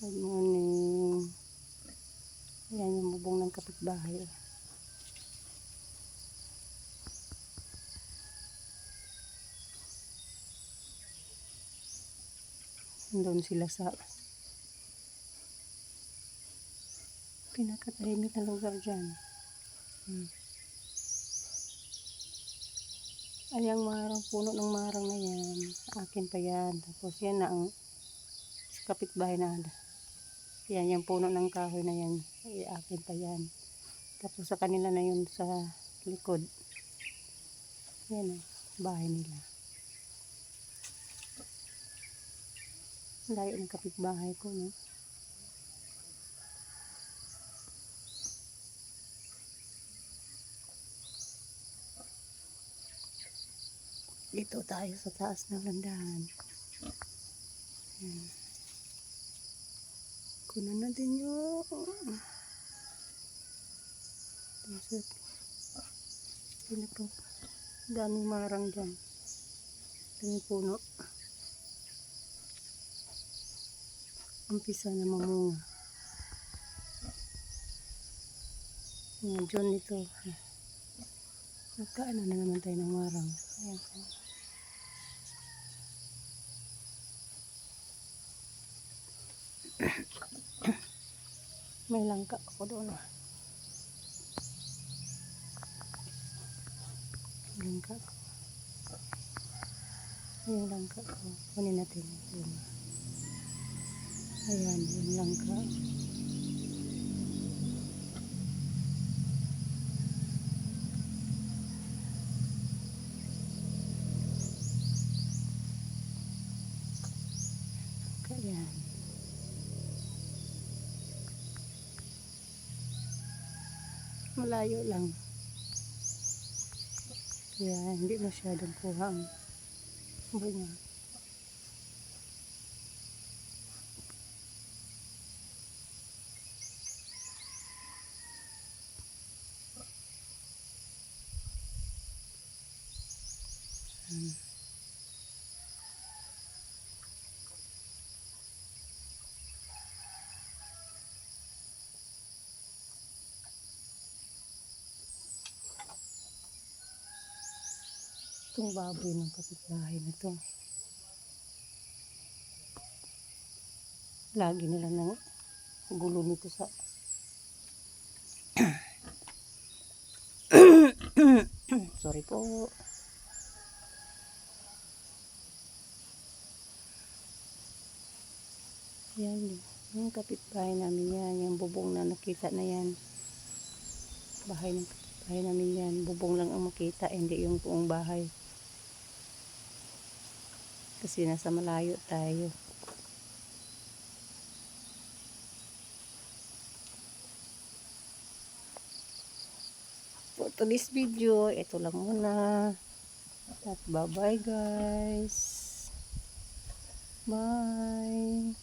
Good morning. Ayan yung bubong ng kapitbahay. Doon sila sa pinakatahimik na lugar dyan. Ay, ang marang, puno ng marang na yan, akin pa yan. Tapos yan na ang kapitbahay na. Yan, yung puno ng kahoy na yan, ay akin pa yan. Tapos sa kanila na yun sa likod. Yan ang bahay nila. Layo ng kapitbahay ko, no? Dito tayo sa taas ng landahan. Ayan. Kunan natin yung sila po. Daming marang dyan. Daming puno. Umpisa na mamunga. Ngayon dyan ito. Nagkaano na naman tayo ng marang. Ayan. May langka ako doon. Langka ko. Yung langka ko. Kunin natin. Ayan, yung langka. Ayan. Malayo lang. Kaya hindi masyadong kuha ang bunga. Itong baboy ng kapitbahay na to. Lagi nila nang gulo nito sa sorry po. Yan yung kapitbahay namin yan. Yung bubong na nakita na yan. Bahay ng kapitbahay namin yan. Bubong lang ang makita. Hindi yung buong bahay. Kasi nasa malayo tayo. For today's video, ito lang muna. At bye-bye guys. Bye.